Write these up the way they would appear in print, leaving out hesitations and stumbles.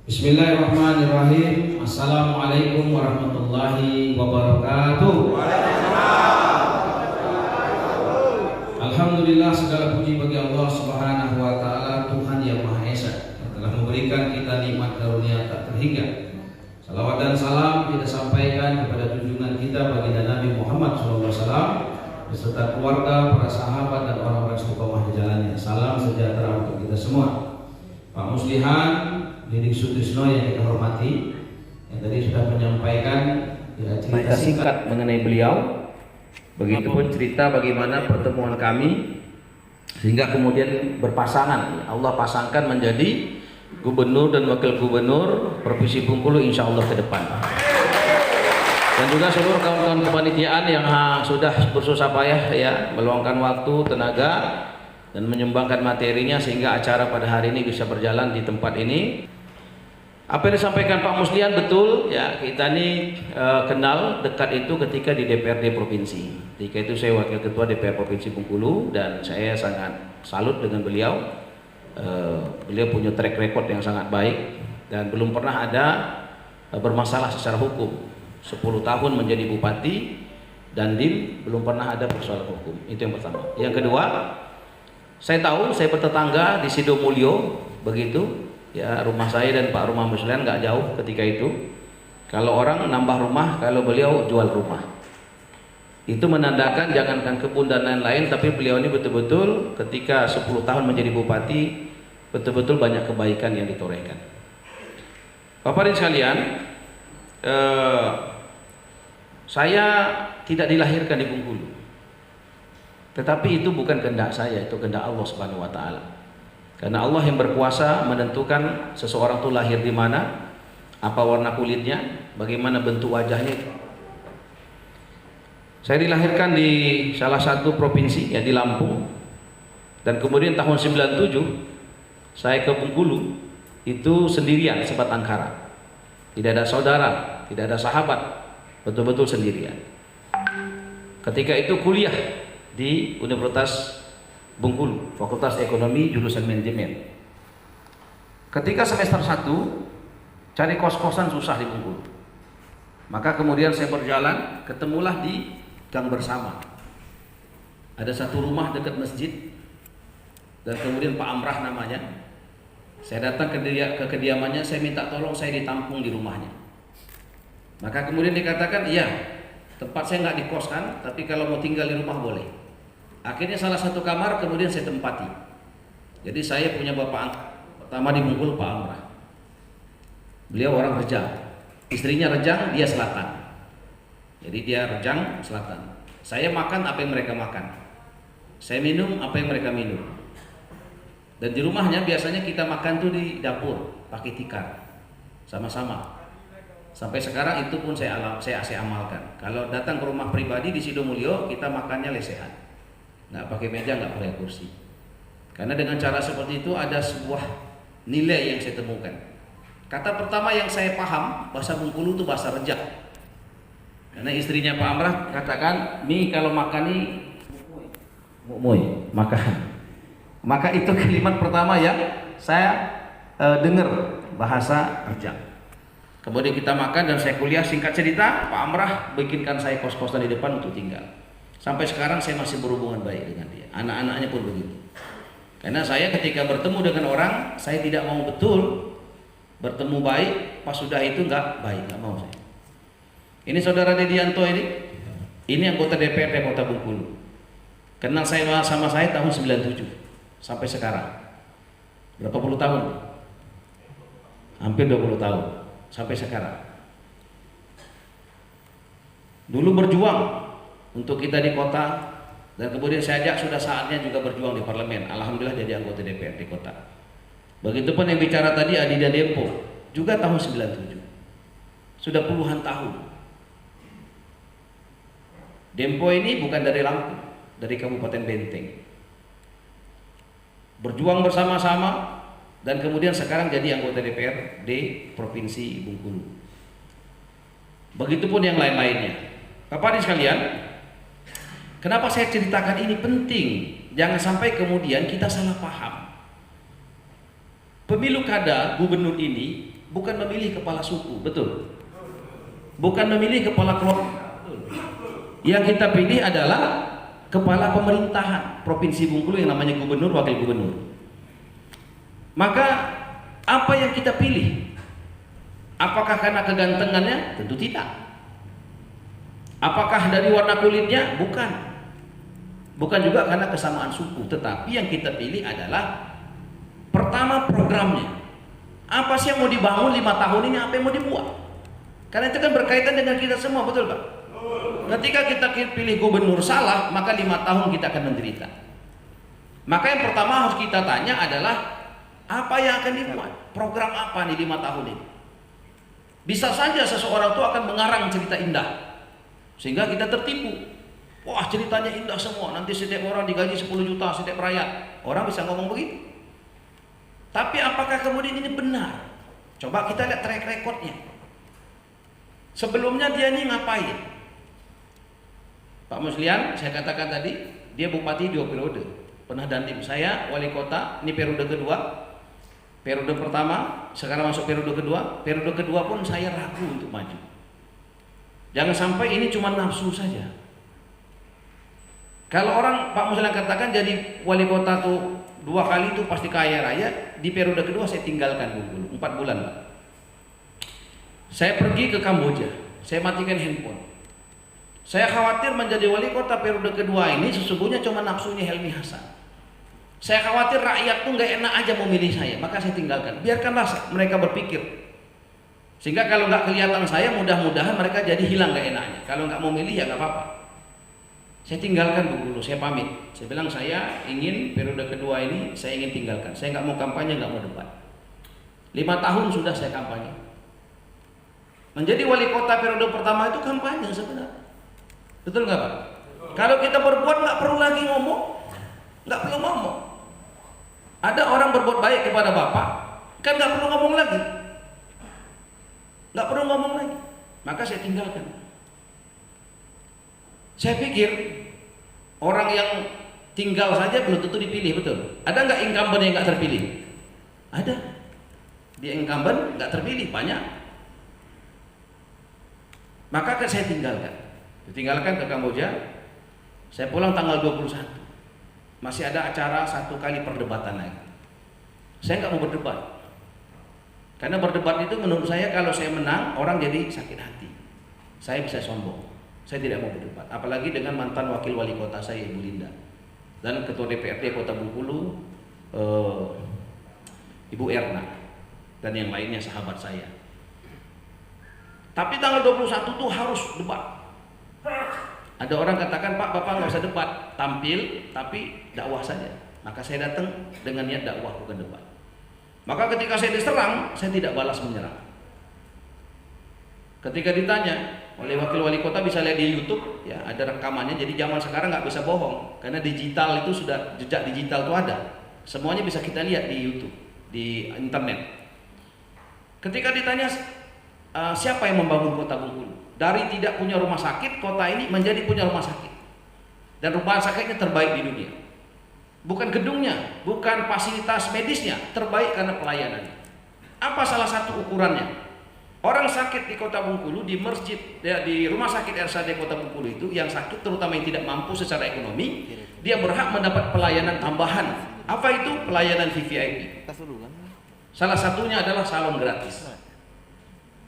Bismillahirrahmanirrahim. Assalamualaikum warahmatullahi wabarakatuh. Alhamdulillah, segala puji bagi Allah Subhanahu wa taala, Tuhan yang Maha Esa, yang telah memberikan kita nikmat karunia tak terhingga. Salawat dan salam kita sampaikan kepada junjungan kita baginda Nabi Muhammad SAW beserta keluarga, para sahabat dan orang-orang istiqomah di jalannya. Salam sejahtera untuk kita semua. Pak Muslihan Didik Sutrisno yang kita hormati, yang tadi sudah menyampaikan cerita singkat mengenai beliau. Begitupun cerita bagaimana pertemuan kami sehingga kemudian berpasangan. Allah pasangkan menjadi gubernur dan wakil gubernur Provinsi Bengkulu insya Allah ke depan. Dan juga seluruh kawan-kawan kepanitiaan yang sudah bersusah payah ya meluangkan waktu, tenaga dan menyumbangkan materinya sehingga acara pada hari ini bisa berjalan di tempat ini. Apa yang disampaikan Pak Muslihan betul ya, kita ini kenal dekat itu ketika di DPRD Provinsi. Ketika itu saya wakil ketua DPR Provinsi Bengkulu dan saya sangat salut dengan beliau. Beliau punya track record yang sangat baik dan belum pernah ada bermasalah secara hukum. 10 tahun menjadi bupati dan belum pernah ada persoalan hukum. Itu yang pertama. Yang kedua, saya tahu saya bertetangga di Sidomulyo begitu. Ya, rumah saya dan Pak Rumah Muslihan nggak jauh ketika itu. Kalau orang nambah rumah, kalau beliau jual rumah. Itu menandakan jangankan kebun dan lain-lain, tapi beliau ini betul-betul ketika 10 tahun menjadi bupati betul-betul banyak kebaikan yang ditorehkan. Bapak dan sekalian, saya tidak dilahirkan di Bengkulu. Tetapi itu bukan kehendak saya, itu kehendak Allah Subhanahu wa taala. Karena Allah yang berkuasa menentukan seseorang itu lahir di mana, apa warna kulitnya, bagaimana bentuk wajahnya. Saya dilahirkan di salah satu provinsi ya di Lampung. Dan kemudian tahun 97 saya ke Bengkulu itu sendirian sebatang kara. Tidak ada saudara, tidak ada sahabat, betul-betul sendirian. Ketika itu kuliah di Universitas Bengkulu, Fakultas Ekonomi jurusan Manajemen. Ketika semester 1 cari kos-kosan susah di Bengkulu. Maka kemudian saya berjalan, ketemulah di Gang Bersama. Ada satu rumah dekat masjid dan kemudian Pak Amrah namanya. Saya datang ke kediamannya, saya minta tolong saya ditampung di rumahnya. Maka kemudian dikatakan, iya, tempat saya nggak dikoskan, tapi kalau mau tinggal di rumah boleh. Akhirnya salah satu kamar kemudian saya tempati. Jadi saya punya bapak pertama di Bengkulu, Pak Amrah. Beliau orang Rejang, istrinya Rejang, dia Selatan. Jadi dia Rejang, Selatan. Saya makan apa yang mereka makan, saya minum apa yang mereka minum. Dan di rumahnya biasanya kita makan tuh di dapur pakai tikar sama-sama. Sampai sekarang itu pun saya amalkan. Kalau datang ke rumah pribadi di Sidomulyo, kita makannya lesehan. Nggak pakai meja, nggak pakai kursi. Karena dengan cara seperti itu ada sebuah nilai yang saya temukan. Kata pertama yang saya paham, bahasa Bengkulu itu bahasa Rejang. Karena istrinya Pak Amrah katakan, "Mi kalau makan nih mukmoy, makan." Maka itu kalimat pertama yang saya dengar bahasa Rejang. Kemudian kita makan dan saya kuliah. Singkat cerita, Pak Amrah bikinkan saya kos-kosan di depan untuk tinggal. Sampai sekarang saya masih berhubungan baik dengan dia. Anak-anaknya pun begitu. Karena saya ketika bertemu dengan orang, saya tidak mau betul bertemu baik, pas sudah itu nggak baik, nggak mau saya. Ini saudara Dedianto ini anggota DPRD Kota Bengkulu. Kenal saya sama saya tahun 97 sampai sekarang. Berapa puluh tahun? Hampir 20 tahun sampai sekarang. Dulu berjuang untuk kita di kota dan kemudian saya ajak sudah saatnya juga berjuang di parlemen. Alhamdulillah jadi anggota DPRD kota. Begitupun yang bicara tadi Adida Dempo juga tahun 97. Sudah puluhan tahun. Dempo ini bukan dari Lampung, dari Kabupaten Benteng. Berjuang bersama-sama dan kemudian sekarang jadi anggota DPRD Provinsi Bengkulu. Begitupun yang lain-lainnya. Bapak ibu sekalian, kenapa saya ceritakan ini penting? Jangan sampai kemudian kita salah paham. Pemilu kada gubernur ini bukan memilih kepala suku, betul? Bukan memilih kepala kelompok. Yang kita pilih adalah kepala pemerintahan Provinsi Bengkulu yang namanya gubernur, wakil gubernur. Maka apa yang kita pilih? Apakah karena kegantengannya? Tentu tidak. Apakah dari warna kulitnya? Bukan. Bukan juga karena kesamaan suku, tetapi yang kita pilih adalah pertama programnya. Apa sih yang mau dibangun 5 tahun ini, apa yang mau dibuat? Karena itu kan berkaitan dengan kita semua, betul Pak? Ketika kita pilih gubernur salah, maka 5 tahun kita akan menderita. Maka yang pertama harus kita tanya adalah apa yang akan dibuat? Program apa nih 5 tahun ini? Bisa saja seseorang itu akan mengarang cerita indah sehingga kita tertipu. Wah, ceritanya indah semua, nanti setiap orang digaji 10 juta setiap rakyat. Orang bisa ngomong begitu. Tapi apakah kemudian ini benar? Coba kita lihat track recordnya. Sebelumnya dia ini ngapain? Pak Muslian, saya katakan tadi, dia bupati 2 periode. Pernah dandim. Saya wali kota, ini periode kedua. Periode pertama, sekarang masuk periode kedua. Periode kedua pun saya ragu untuk maju. Jangan sampai ini cuma nafsu saja. Kalau orang Pak Muslian katakan jadi wali kota tuh 2 kali itu pasti kaya raya, di periode kedua saya tinggalkan Bengkulu 4 bulan Pak. Saya pergi ke Kamboja, saya matikan handphone. Saya khawatir menjadi wali kota periode kedua ini sesungguhnya cuma nafsunya Helmi Hasan. Saya khawatir rakyat tuh nggak enak aja memilih saya, maka saya tinggalkan. Biarkanlah mereka berpikir. Sehingga kalau nggak kelihatan saya, mudah-mudahan mereka jadi hilang nggak enaknya. Kalau nggak mau milih ya nggak apa-apa. Saya tinggalkan dulu, saya pamit. Saya bilang saya ingin periode kedua ini saya ingin tinggalkan. Saya nggak mau kampanye, nggak mau debat. 5 tahun sudah saya kampanye. Menjadi wali kota periode pertama itu kampanye sebenarnya. Betul nggak Pak? Kalau kita berbuat nggak perlu lagi ngomong, nggak perlu ngomong. Ada orang berbuat baik kepada Bapak, kan nggak perlu ngomong lagi, nggak perlu ngomong lagi. Maka saya tinggalkan. Saya pikir orang yang tinggal saja belum tentu dipilih, betul? Ada nggak incumbent yang nggak terpilih? Ada. Dia incumbent nggak terpilih banyak. Maka saya tinggalkan. Ditinggalkan ke Kamboja. Saya pulang tanggal 21. Masih ada acara 1 kali perdebatan lagi. Saya nggak mau berdebat. Karena berdebat itu menurut saya kalau saya menang orang jadi sakit hati. Saya bisa sombong. Saya tidak mau berdebat, apalagi dengan mantan wakil wali kota saya Ibu Linda dan ketua DPRD Kota Bengkulu Ibu Erna dan yang lainnya sahabat saya. Tapi tanggal 21 tuh harus debat. Ada orang katakan, Pak, Bapak nggak usah debat, tampil tapi dakwah saja. Maka saya datang dengan niat dakwah bukan debat. Maka ketika saya diserang, saya tidak balas menyerang. Ketika ditanya oleh wakil wali kota, bisa lihat di YouTube, ya ada rekamannya. Jadi zaman sekarang nggak bisa bohong, karena digital itu sudah, jejak digital itu ada. Semuanya bisa kita lihat di YouTube, di internet. Ketika ditanya siapa yang membangun kota Bengkulu, dari tidak punya rumah sakit, kota ini menjadi punya rumah sakit, dan rumah sakitnya terbaik di dunia. Bukan gedungnya, bukan fasilitas medisnya, terbaik karena pelayanannya. Apa salah satu ukurannya? Orang sakit di Kota Bengkulu, di masjid, ya, di rumah sakit RSAD Kota Bengkulu itu, yang sakit terutama yang tidak mampu secara ekonomi, dia berhak mendapat pelayanan tambahan. Apa itu? Pelayanan VVIP. Salah satunya adalah salon gratis.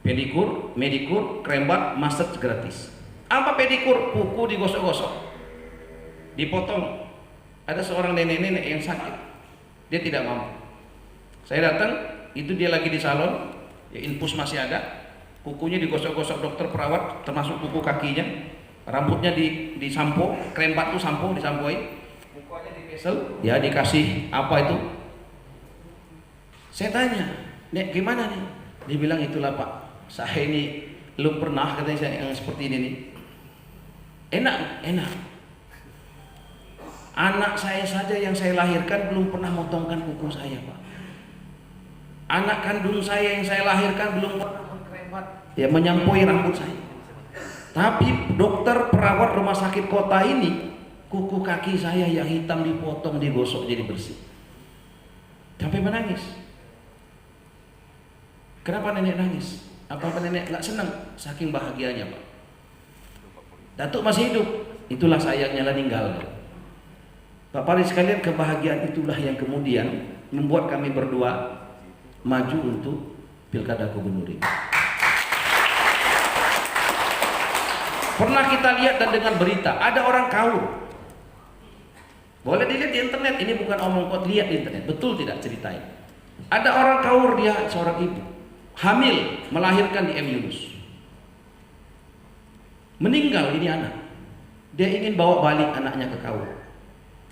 Pedikur, medikur, krembat, massage gratis. Apa pedikur? Kuku digosok-gosok, dipotong. Ada seorang nenek-nenek yang sakit, dia tidak mampu. Saya datang, itu dia lagi di salon. Ya, infus masih ada, kukunya digosok-gosok dokter perawat, termasuk kuku kakinya, rambutnya disampo, krembat tuh sampo, disampoin, mukanya dipesel, ya dikasih apa itu. Saya tanya, Nek gimana nih? Dia bilang, itulah Pak, saya ini belum pernah katanya saya yang seperti ini nih. Enak. Anak saya saja yang saya lahirkan belum pernah motongkan kuku saya Pak. Anak kandung saya yang saya lahirkan belum pernah berkremat, ya menyampoi rambut saya. Tapi dokter perawat rumah sakit kota ini, kuku kaki saya yang hitam dipotong, digosok jadi bersih. Sampai menangis. Kenapa nenek nangis? Apa nenek nggak senang? Saking bahagianya, Pak. Datuk masih hidup, itulah sayangnya lah meninggal. Bapak ibu sekalian, kebahagiaan itulah yang kemudian membuat kami berdua maju untuk pilkada gubernur ini. Pernah kita lihat dan dengar berita, ada orang kaur. Boleh dilihat di internet, ini bukan omong kosong, lihat di internet, betul tidak ceritain. Ada orang kaur, dia seorang ibu, hamil, melahirkan di M Yunus. Meninggal ini anak. Dia ingin bawa balik anaknya ke kaur.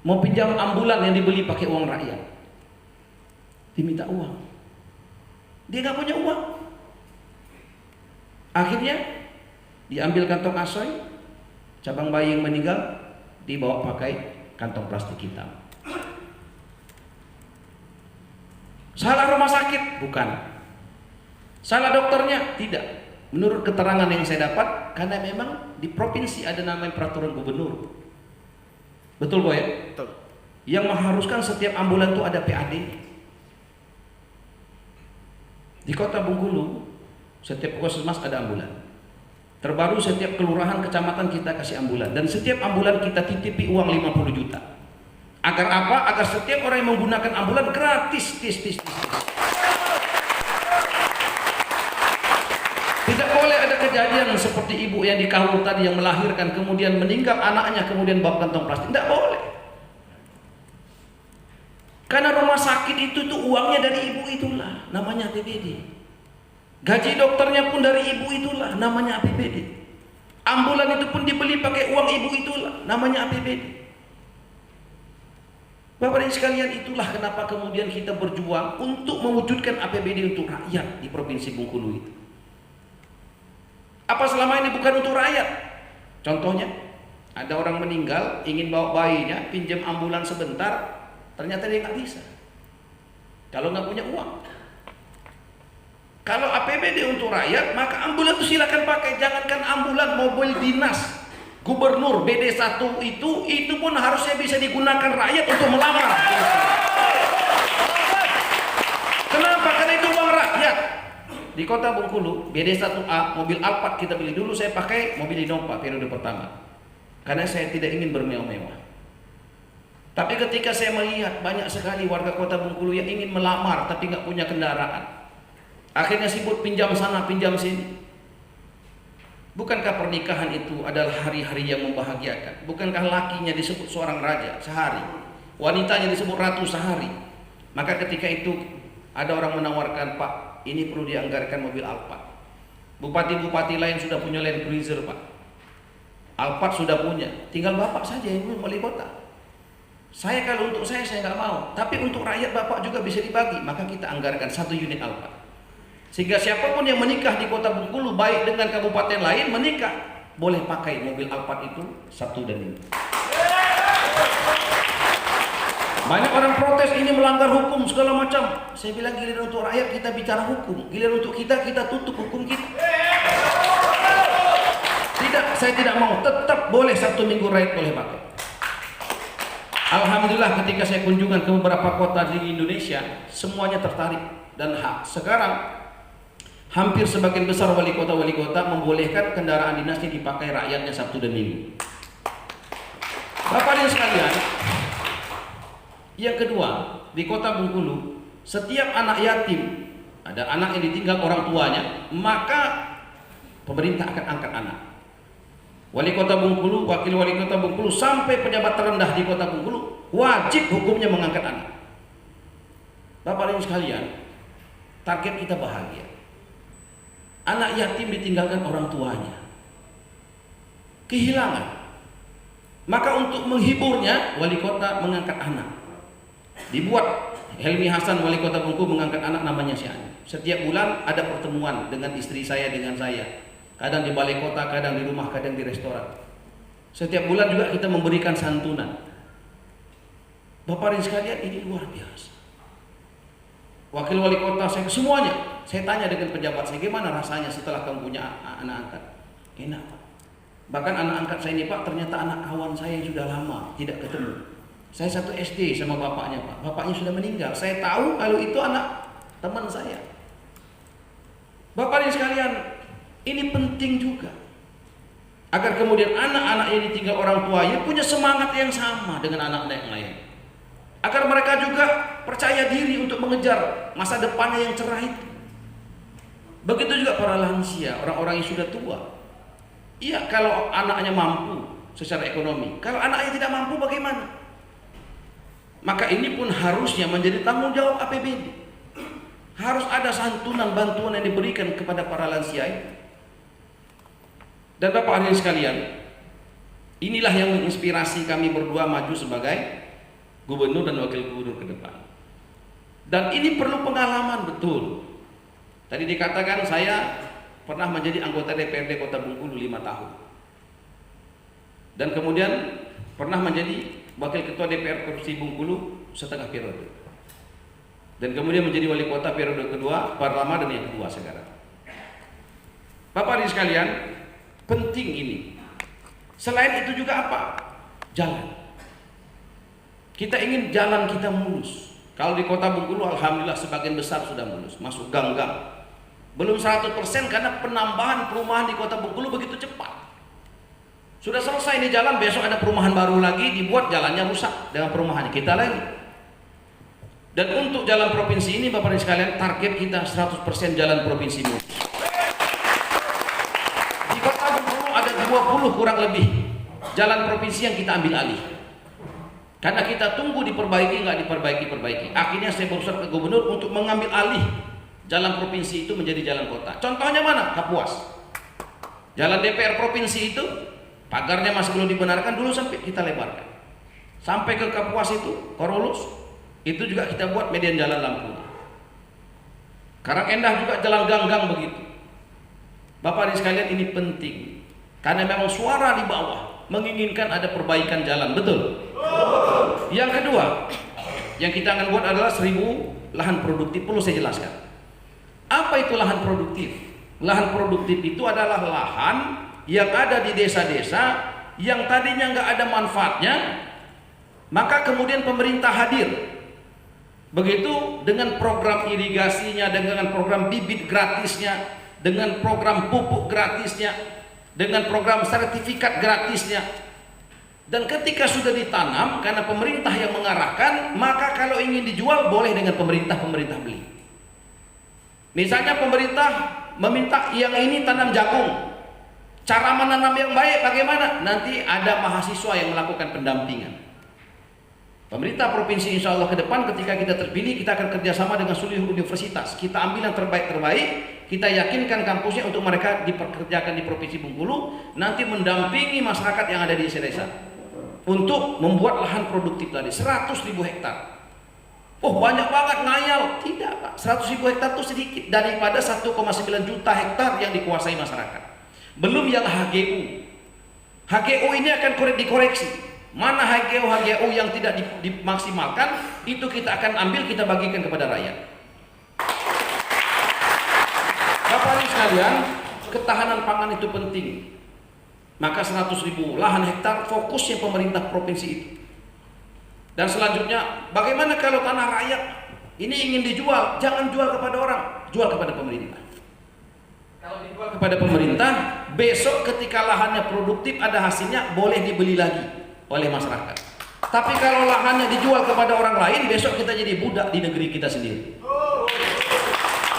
Mau pinjam ambulan yang dibeli pakai uang rakyat. Diminta uang. Dia gak punya uang. Akhirnya diambil kantong asoy, cabang bayi yang meninggal dibawa pakai kantong plastik hitam. Salah rumah sakit? Bukan. Salah dokternya? Tidak. Menurut keterangan yang saya dapat, karena memang di provinsi ada namanya peraturan gubernur. Betul Boy? Betul. Yang mengharuskan setiap ambulan itu ada PAD. Di kota Bengkulu, setiap puskesmas ada ambulan. Terbaru setiap kelurahan kecamatan kita kasih ambulan. Dan setiap ambulan kita titipi uang 50 juta. Agar apa? Agar setiap orang yang menggunakan ambulan gratis. Tidak boleh ada kejadian seperti ibu yang di Kaur tadi yang melahirkan kemudian meninggal anaknya kemudian bawa kantong plastik. Tidak boleh. Karena rumah sakit itu tuh uangnya dari ibu itulah, namanya APBD. Gaji dokternya pun dari ibu itulah, namanya APBD. Ambulan itu pun dibeli pakai uang ibu itulah, namanya APBD. Bapak dan sekalian, itulah kenapa kemudian kita berjuang untuk mewujudkan APBD untuk rakyat di Provinsi Bengkulu itu. Apa selama ini bukan untuk rakyat? Contohnya, ada orang meninggal, ingin bawa bayinya, pinjam ambulan sebentar, ternyata dia nggak bisa. Kalau nggak punya uang. Kalau APBD untuk rakyat, maka ambulan itu silakan pakai. Jangankan ambulan, mobil dinas gubernur BD1 itu pun harusnya bisa digunakan rakyat untuk melamar. Kenapa? Karena itu uang rakyat. Di kota Bengkulu, BD1A, mobil Alphard kita beli dulu, saya pakai mobil Innova periode pertama. Karena saya tidak ingin bermewah-mewah. Tapi ketika saya melihat banyak sekali warga kota Bengkulu yang ingin melamar tapi nggak punya kendaraan, akhirnya sibuk pinjam sana, pinjam sini. Bukankah pernikahan itu adalah hari-hari yang membahagiakan? Bukankah lakinya disebut seorang raja sehari, wanitanya disebut ratu sehari? Maka ketika itu ada orang menawarkan, Pak, ini perlu dianggarkan mobil Alphard. Bupati-bupati lain sudah punya Land Cruiser, Pak. Alphard sudah punya, tinggal Bapak saja yang wali kota. Saya kalau untuk saya nggak mau, tapi untuk rakyat Bapak juga bisa dibagi. Maka kita anggarkan 1 unit Alphard. Sehingga siapapun yang menikah di kota Bengkulu, baik dengan kabupaten lain menikah, boleh pakai mobil Alphard itu Sabtu dan Minggu. Banyak orang protes ini melanggar hukum segala macam. Saya bilang giliran untuk rakyat kita bicara hukum, giliran untuk kita tutup hukum kita. Tidak, saya tidak mau. Tetap boleh Sabtu Minggu rakyat boleh pakai. Alhamdulillah ketika saya kunjungan ke beberapa kota di Indonesia, semuanya tertarik dan sekarang hampir sebagian besar wali kota membolehkan kendaraan dinasnya dipakai rakyatnya Sabtu dan Minggu. Bapak dan sekalian, yang kedua, di kota Bengkulu, setiap anak yatim, ada anak yang ditinggal orang tuanya, maka pemerintah akan angkat anak. Wali kota Bengkulu, wakil wali kota Bengkulu, sampai pejabat terendah di kota Bengkulu, wajib hukumnya mengangkat anak. Bapak dan sekalian, target kita bahagia. Anak yatim ditinggalkan orang tuanya, kehilangan. Maka untuk menghiburnya, wali kota mengangkat anak. Dibuat Helmi Hasan, wali kota Bengkulu, mengangkat anak namanya si Ani. Setiap bulan ada pertemuan dengan istri saya, dengan saya. Kadang di balai kota, kadang di rumah, kadang di restoran. Setiap bulan juga kita memberikan santunan. Bapak dan sekalian, ini luar biasa. Wakil wali kota saya, semuanya, saya tanya dengan pejabat saya, gimana rasanya setelah kamu punya anak angkat? Enak, Pak. Bahkan anak angkat saya ini, Pak, ternyata anak kawan saya yang sudah lama tidak ketemu. Saya satu SD sama bapaknya, Pak. Bapaknya sudah meninggal. Saya tahu kalau itu anak teman saya. Bapak ibu sekalian, ini penting juga agar kemudian anak-anak yang ditinggal orang tuanya punya semangat yang sama dengan anak-anak yang lain, agar mereka juga percaya diri untuk mengejar masa depannya yang cerah itu. Begitu juga para lansia, orang-orang yang sudah tua. Iya, kalau anaknya mampu secara ekonomi, kalau anaknya tidak mampu bagaimana? Maka ini pun harusnya menjadi tanggung jawab APBD. Harus ada santunan bantuan yang diberikan kepada para lansia itu. Dan Bapak hadirin sekalian, inilah yang menginspirasi kami berdua maju sebagai gubernur dan wakil gubernur ke depan. Dan ini perlu pengalaman betul. Tadi dikatakan saya pernah menjadi anggota DPRD Kota Bengkulu 5 tahun. Dan kemudian pernah menjadi wakil ketua DPR Provinsi Bengkulu setengah periode. Dan kemudian menjadi wali kota periode kedua, pertama dan yang kedua sekarang. Bapak ibu sekalian, penting ini. Selain itu juga apa? Jalan. Kita ingin jalan kita mulus. Kalau di Kota Bengkulu alhamdulillah sebagian besar sudah mulus, masuk gang-gang. Belum 100% karena penambahan perumahan di Kota Bengkulu begitu cepat. Sudah selesai ini jalan, besok ada perumahan baru lagi dibuat, jalannya rusak dengan perumahan kita lagi. Dan untuk jalan provinsi ini Bapak ibu sekalian, target kita 100% jalan provinsi mulus. Di Kota Bengkulu ada 20 kurang lebih jalan provinsi yang kita ambil alih. Karena kita tunggu diperbaiki, nggak diperbaiki. Akhirnya saya berusaha ke gubernur untuk mengambil alih jalan provinsi itu menjadi jalan kota. Contohnya mana? Kapuas. Jalan DPR provinsi itu pagarnya masih belum dibenarkan, dulu sampai kita lebarkan. Sampai ke Kapuas itu, Korolus, itu juga kita buat median jalan lampu. Karangendah juga jalan gang-gang begitu. Bapak ibu sekalian, ini penting. Karena memang suara di bawah menginginkan ada perbaikan jalan, betul? Yang kedua, yang kita akan buat adalah 1000 lahan produktif. Perlu saya jelaskan. Apa itu lahan produktif? Lahan produktif itu adalah lahan yang ada di desa-desa yang tadinya nggak ada manfaatnya, maka kemudian pemerintah hadir. Begitu dengan program irigasinya, dengan program bibit gratisnya, dengan program pupuk gratisnya, dengan program sertifikat gratisnya. Dan ketika sudah ditanam, karena pemerintah yang mengarahkan, maka kalau ingin dijual boleh dengan pemerintah beli. Misalnya pemerintah meminta yang ini tanam jagung, cara menanam yang baik bagaimana? Nanti ada mahasiswa yang melakukan pendampingan. Pemerintah provinsi insya Allah ke depan ketika kita terpilih, kita akan kerjasama dengan seluruh universitas. Kita ambil yang terbaik, kita yakinkan kampusnya untuk mereka dipekerjakan di Provinsi Bengkulu, nanti mendampingi masyarakat yang ada di desa-desa untuk membuat lahan produktif tadi 100.000 hektar. Oh banyak banget, ngayal. Tidak Pak, 100.000 hektar itu sedikit daripada 1,9 juta hektar yang dikuasai masyarakat. Belum yang HGU. HGU ini akan dikoreksi. Mana HGU yang tidak dimaksimalkan, itu kita akan ambil, kita bagikan kepada rakyat. Bapak ibu sekalian, ketahanan pangan itu penting. Maka 100.000 lahan hektar fokusnya pemerintah provinsi itu. Dan selanjutnya, bagaimana kalau tanah rakyat ini ingin dijual? Jangan jual kepada orang, jual kepada pemerintah. Kalau dijual kepada pemerintah, besok ketika lahannya produktif, ada hasilnya, boleh dibeli lagi oleh masyarakat. Tapi kalau lahannya dijual kepada orang lain, besok kita jadi budak di negeri kita sendiri.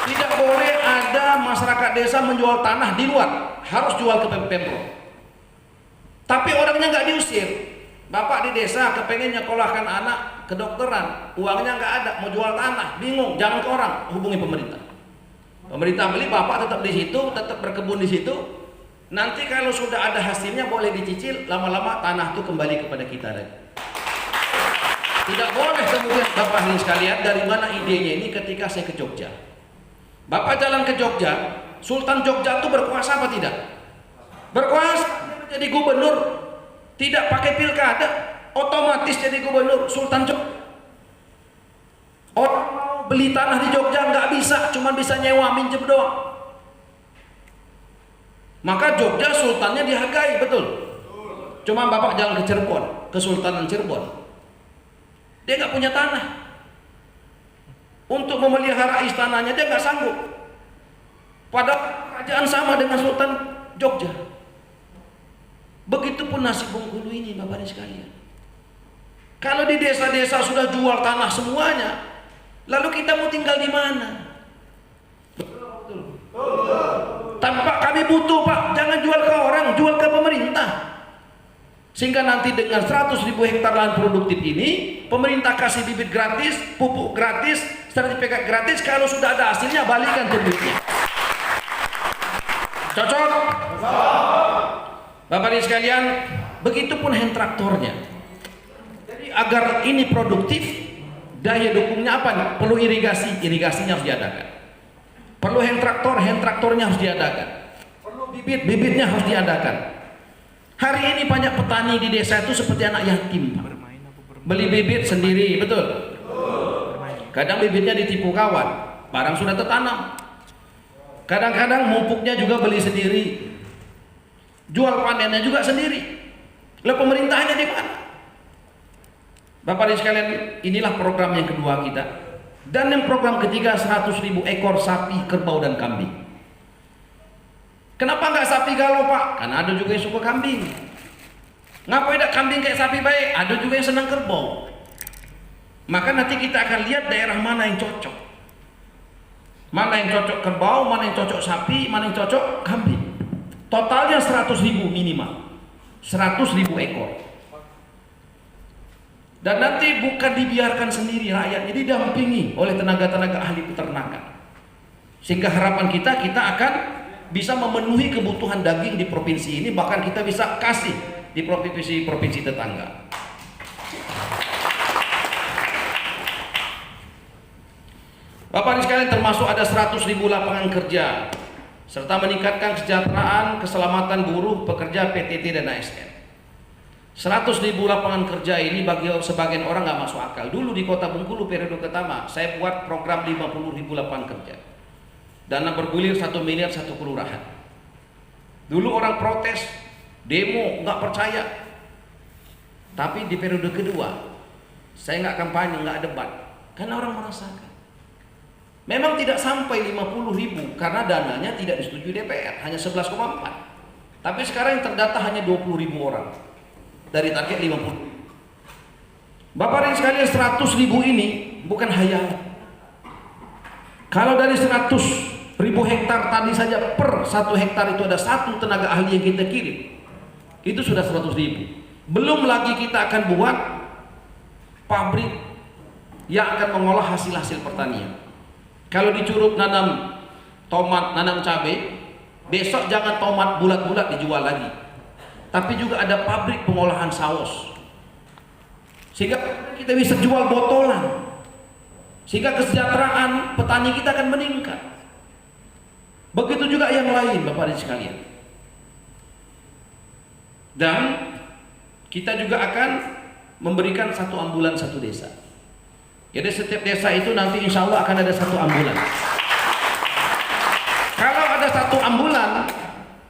Tidak boleh ada masyarakat desa menjual tanah di luar, harus jual ke Pemprov. Tapi orangnya nggak diusir. Bapak di desa kepengen nyekolahkan anak kedokteran, uangnya nggak ada, mau jual tanah, bingung, jangan ke orang, hubungi pemerintah. Pemerintah beli, bapak tetap di situ, tetap berkebun di situ. Nanti kalau sudah ada hasilnya boleh dicicil, lama-lama tanah itu kembali kepada kita lagi. Tidak boleh kemudian Bapak ibu sekalian, dari mana idenya ini? Ketika saya ke Jogja, Bapak jalan ke Jogja, Sultan Jogja itu berkuasa apa tidak? Berkuasa, jadi gubernur. Tidak pakai pilkada, otomatis jadi gubernur Sultan Jogja. Orang mau beli tanah di Jogja nggak bisa, cuma bisa nyewa, minjem doang. Maka Jogja sultannya dihargai, betul. Cuma Bapak jalan ke Cirebon, Kesultanan Cirebon, dia nggak punya tanah. Untuk memelihara istananya dia nggak sanggup. Padahal kerajaan sama dengan Sultan Jogja. Begitupun nasib Bengkulu ini, Bapak Ibu sekalian. Kalau di desa-desa sudah jual tanah semuanya, lalu kita mau tinggal di mana? Betul. Tanpa kami butuh, Pak, jangan jual ke orang, jual ke pemerintah. Sehingga nanti dengan 100.000 hektar lahan produktif ini, pemerintah kasih bibit gratis, pupuk gratis, sertifikat gratis. Kalau sudah ada hasilnya, balikan tuh duitnya. Cocok? Bapak Ibu sekalian, begitupun hand traktornya. Jadi agar ini produktif, daya dukungnya apa? Perlu irigasi, irigasinya harus diadakan. Perlu hand traktornya harus diadakan. Perlu bibit, bibitnya harus diadakan. Hari ini banyak petani di desa itu seperti anak yatim. Beli bibit sendiri, betul? Kadang bibitnya ditipu kawan, barang sudah tertanam. Kadang-kadang pupuknya juga beli sendiri. Jual panennya juga sendiri. Lalu pemerintahnya di mana? Bapak Ibu sekalian, inilah program yang kedua kita. Dan yang program ketiga 100.000 ekor sapi, kerbau dan kambing. Kenapa nggak sapi galau, Pak? Karena ada juga yang suka kambing. Ngapain ada kambing kayak sapi baik? Ada juga yang senang kerbau. Maka nanti kita akan lihat daerah mana yang cocok. Mana yang cocok kerbau, mana yang cocok sapi, mana yang cocok kambing. Totalnya 100.000 minimal. 100.000 ekor. Dan nanti bukan dibiarkan sendiri rakyat, jadi didampingi oleh tenaga-tenaga ahli peternakan. Sehingga harapan kita akan bisa memenuhi kebutuhan daging di provinsi ini, bahkan kita bisa kasih di provinsi tetangga. Bapak Ibu sekalian, termasuk ada 100.000 lapangan kerja serta meningkatkan kesejahteraan keselamatan buruh pekerja PTT dan ASN. 100.000 lapangan kerja ini bagi sebagian orang nggak masuk akal. Dulu di Kota Bengkulu periode pertama saya buat program 50.000 lapangan kerja. Dana bergulir 1 miliar 1 kelurahan. Dulu orang protes, demo, nggak percaya. Tapi di periode kedua, saya nggak kampanye, nggak debat, karena orang merasakan. Memang tidak sampai 50.000 karena dananya tidak disetujui DPR, hanya 11,4. Tapi sekarang yang terdata hanya 20.000 orang dari target 50. Bapak Ibu sekalian, 100.000 ini bukan hayalan. Kalau dari 100.000 hektar tadi saja, per 1 hektar itu ada 1 tenaga ahli yang kita kirim, itu sudah 100.000. Belum lagi kita akan buat pabrik yang akan mengolah hasil-hasil pertanian. Kalau di Curug nanam tomat, nanam cabai, besok jangan tomat bulat-bulat dijual lagi, tapi juga ada pabrik pengolahan saus, sehingga kita bisa jual botolan, sehingga kesejahteraan petani kita akan meningkat. Begitu juga yang lain, Bapak Ibu sekalian. Dan kita juga akan memberikan 1 ambulan 1 desa. Jadi setiap desa itu nanti insya Allah akan ada 1 ambulan. Kalau ada 1 ambulan,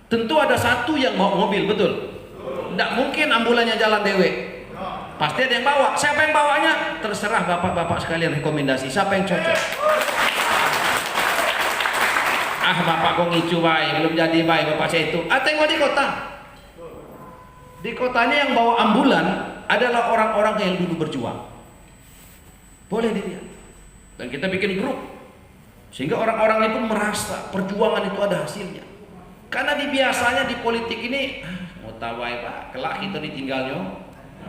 tentu ada 1 yang bawa mobil, betul? Tidak mungkin ambulannya jalan dewe. Pasti ada yang bawa. Siapa yang bawanya? Terserah bapak-bapak sekalian rekomendasi. Siapa yang cocok? Bapak kok ngicu baik, belum jadi baik bapak saya itu. Tengok di kota. Di kotanya yang bawa ambulan adalah orang-orang yang dulu berjuang. Boleh dilihat. Dan kita bikin grup, sehingga orang-orang itu merasa perjuangan itu ada hasilnya. Karena biasanya di politik ini mau tawai Pak, kelak kita ditinggalnya.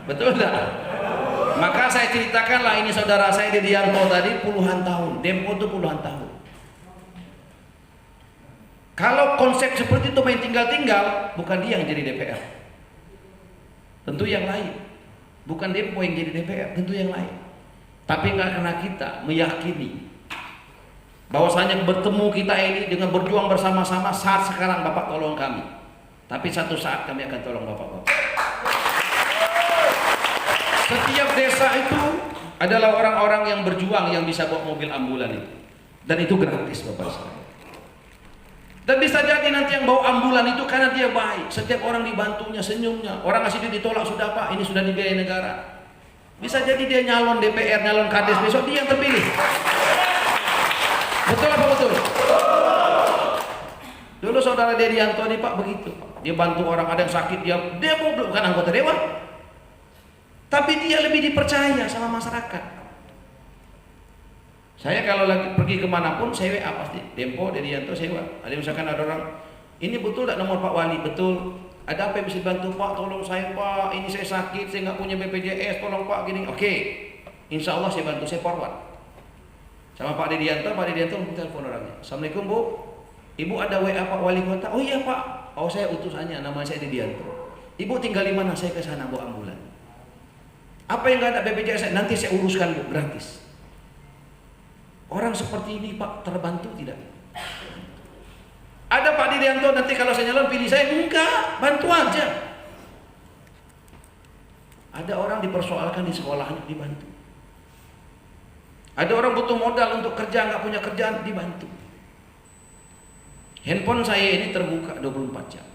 Betul tak? Maka saya ceritakanlah, ini saudara saya Didianto tadi puluhan tahun, Dempo itu puluhan tahun. Kalau konsep seperti itu main tinggal-tinggal, bukan dia yang jadi DPR, tentu yang lain. Bukan Dempo yang jadi DPR, tentu yang lain. Tapi karena kita meyakini bahwasanya bertemu kita ini dengan berjuang bersama-sama, saat sekarang Bapak tolong kami, tapi satu saat kami akan tolong Bapak-Bapak. Setiap desa itu adalah orang-orang yang berjuang yang bisa bawa mobil ambulan itu, dan itu gratis Bapak sekalian. Dan bisa jadi nanti yang bawa ambulan itu karena dia baik, setiap orang dibantunya, senyumnya. Orang ngasih dia ditolak, sudah Pak, ini sudah dibiayai negara. Bisa jadi dia nyalon DPR, nyalon Kades, besok dia yang terpilih. Betul apa betul? saudara Dedianto ini Pak begitu. Dia bantu orang, ada yang sakit, dia bukan anggota dewan. Tapi dia lebih dipercaya sama masyarakat. Saya kalau lagi pergi kemanapun, saya WA pasti. Dempo, Dedianto, saya WA. Ada misalkan ada orang, ini betul tak nomor Pak Wali? Betul. Ada apa yang bisa dibantu Pak? Tolong saya Pak, ini saya sakit, saya nggak punya BPJS, tolong Pak gini. Oke, insya Allah saya bantu, saya forward. Sama Pak Dedianto telepon orangnya. Assalamualaikum Bu, Ibu ada WA Pak Wali Kota? Oh iya Pak, oh saya utusannya, nama saya Dedianto. Ibu tinggal di mana? Saya ke sana bawa ambulan. Apa yang nggak ada BPJS? Nanti saya uruskan Bu, gratis. Orang seperti ini Pak terbantu tidak? Ada Pak Dedianto nanti kalau saya nyalon pilih saya, enggak, bantu aja. Ada orang dipersoalkan di sekolahnya, dibantu. Ada orang butuh modal untuk kerja, nggak punya kerjaan, dibantu. Handphone saya ini terbuka 24 jam.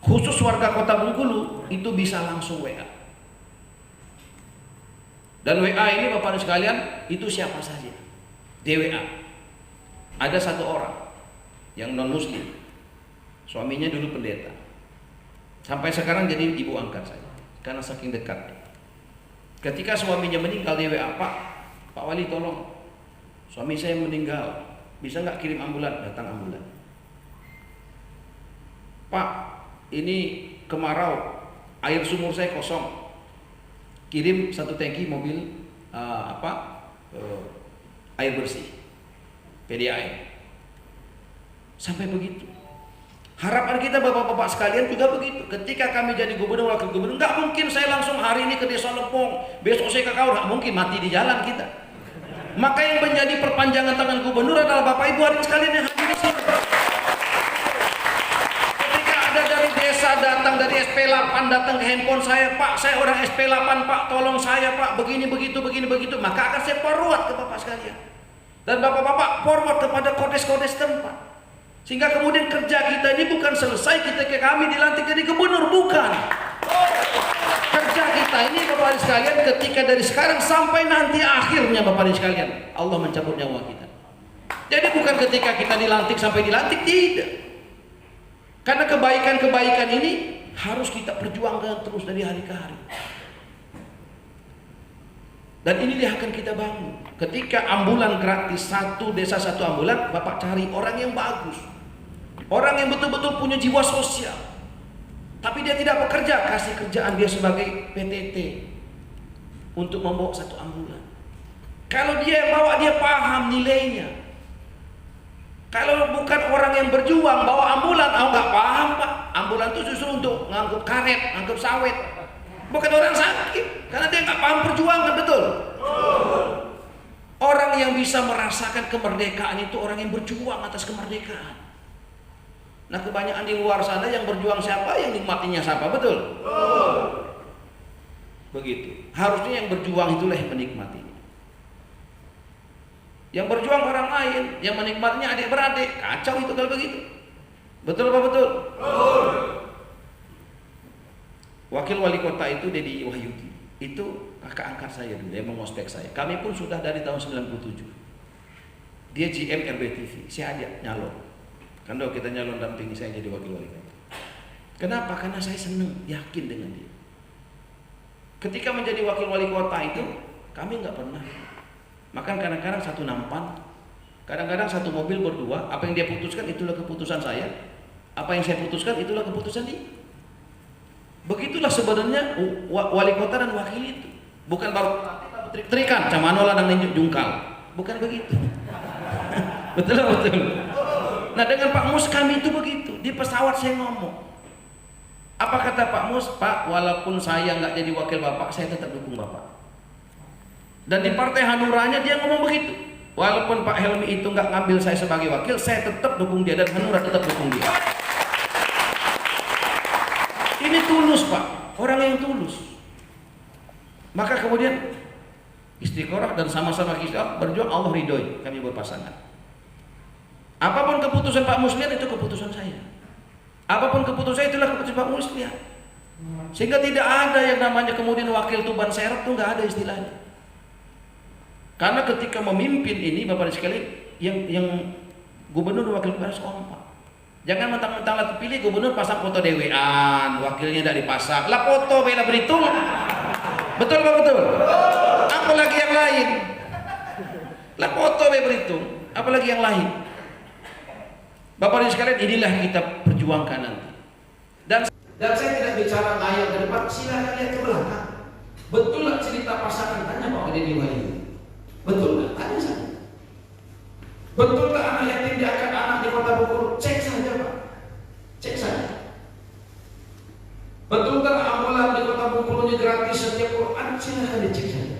Khusus warga Kota Bengkulu itu bisa langsung WA. Dan WA ini Bapak sekalian itu siapa saja? DWA. Ada satu orang yang non muslim, suaminya dulu pendeta, sampai sekarang jadi ibu angkat saya karena saking dekat. Ketika suaminya meninggal, dia WA, Pak Wali tolong, suami saya meninggal, bisa nggak kirim ambulan? Datang ambulan. Pak, ini kemarau, air sumur saya kosong, kirim 1 tangki mobil air bersih, PDAM. Sampai begitu. Harapan kita bapak-bapak sekalian juga begitu. Ketika kami jadi gubernur, wakil gubernur, nggak mungkin saya langsung hari ini ke desa Lempong, besok saya ke Kaur, nggak mungkin, mati di jalan kita. Maka yang menjadi perpanjangan tangan gubernur adalah bapak ibu hadirin sekalian yang hadir di sini. Ketika ada dari desa datang, dari SP8 datang ke handphone saya, Pak, saya orang SP8 Pak, tolong saya Pak, begini begitu, maka akan saya forward ke bapak sekalian. Dan bapak-bapak forward kepada kodes-kodes tempat. Sehingga kemudian kerja kita ini bukan selesai ketika kami dilantik jadi gubernur, bukan. Kerja kita ini Bapak-Ibu sekalian ketika dari sekarang sampai nanti akhirnya Bapak-Ibu sekalian Allah mencabut nyawa kita. Jadi bukan ketika kita dilantik sampai dilantik, tidak. Karena kebaikan-kebaikan ini harus kita perjuangkan terus dari hari ke hari. Dan ini yang akan kita bangun. Ketika ambulan gratis, satu desa satu ambulan, Bapak cari orang yang bagus. Orang yang betul-betul punya jiwa sosial. Tapi dia tidak bekerja, kasih kerjaan dia sebagai PTT untuk membawa satu ambulan. Kalau dia bawa, dia paham nilainya. Kalau bukan orang yang berjuang bawa ambulan, nggak paham Pak. Ambulan itu justru untuk ngangkut karet, ngangkut sawit. Bukan orang sakit, karena dia nggak paham perjuangan, betul. Orang yang bisa merasakan kemerdekaan itu orang yang berjuang atas kemerdekaan. Nah kebanyakan di luar sana yang berjuang siapa, yang nikmatinya siapa, betul? Begitu. Harusnya yang berjuang itulah yang menikmatinya. Yang berjuang orang lain, yang menikmatinya adik-beradik, kacau itu kalau begitu. Betul apa betul? Wakil wali kota itu Dedi Wahyudi, itu kakak angkat saya dulu, dia mengospek saya. Kami pun sudah dari tahun 97. Dia GM RBTV, saya ajak nyalon. Kan kita nyalon dampingi saya jadi wakil wali kota. Kenapa? Karena saya senang, yakin dengan dia. Ketika menjadi wakil wali kota itu, kami nggak pernah. Makan kadang-kadang satu nampan, kadang-kadang satu mobil berdua. Apa yang dia putuskan itulah keputusan saya. Apa yang saya putuskan itulah keputusan dia. Begitulah sebenarnya wali kota dan wakil itu. Bukan baru trik-trikan, camanola dan ninjuk jungkal. Bukan begitu. Betul. Nah dengan Pak Mus kami itu begitu. Di pesawat saya ngomong. Apa kata Pak Mus? Pak, walaupun saya nggak jadi wakil Bapak, saya tetap dukung Bapak. Dan di Partai Hanuranya dia ngomong begitu. Walaupun Pak Helmi itu nggak ngambil saya sebagai wakil, saya tetap dukung dia dan Hanura tetap dukung dia. Ini tulus Pak, orang yang tulus. Maka kemudian istiqoroh dan sama-sama kita berjuang, Allah ridhoi kami berpasangan. Apapun keputusan Pak Muslihat itu keputusan saya. Apapun keputusan saya itulah keputusan Pak Muslihat. Sehingga tidak ada yang namanya kemudian wakil tuban serep itu nggak ada istilahnya. Karena ketika memimpin ini Bapak sekalian yang Gubernur dan wakil gubernur harus kompak. Jangan mentang-mentang lah terpilih gubernur pasang foto dewean, wakilnya tidak dipasang. Lah foto bela Belitung. Betul apa betul? Apalagi yang lain. Lah foto bela Belitung, apalagi yang lain. Bapak Ibu sekalian, inilah kita perjuangkan nanti. Dan saya tidak bicara layar ke depan, silakan lihat ke belakang. Betul nggak cerita pasangan? Tanya Pak Deddy Wahyudi. Betul nggak? Tanya saja. Betul nggak anak yatim diangkat anak di Kota Bogor? Cek saja Pak. Cek saja. Betul nggak ambulan di Kota Bogor ini gratis setiap Quran? Silakan dicek saja.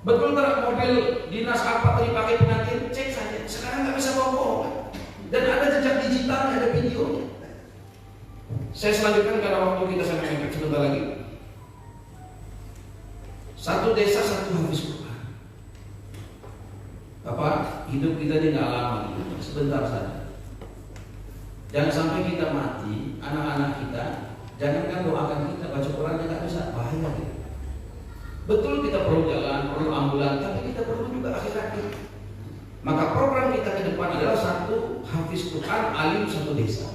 Betul nggak mobil dinas apa dipakai pengantin? Cek saja. Sekarang nggak bisa bohong. Dan ada jejak digital, ada videonya. Saya selanjutkan karena waktu kita sampai mepet sebentar lagi. Satu desa satu hafiz Quran. Bapak, hidup kita ini nggak lama gitu, sebentar saja. Jangan sampai kita mati, anak-anak kita, jangankan doakan kita baca Quran nggak bisa, bahaya gitu. Betul kita perlu jalan, perlu ambulan, tapi kita perlu juga akhirat kita. Maka program kita ke depan adalah satu hafiz Quran, alim satu desa.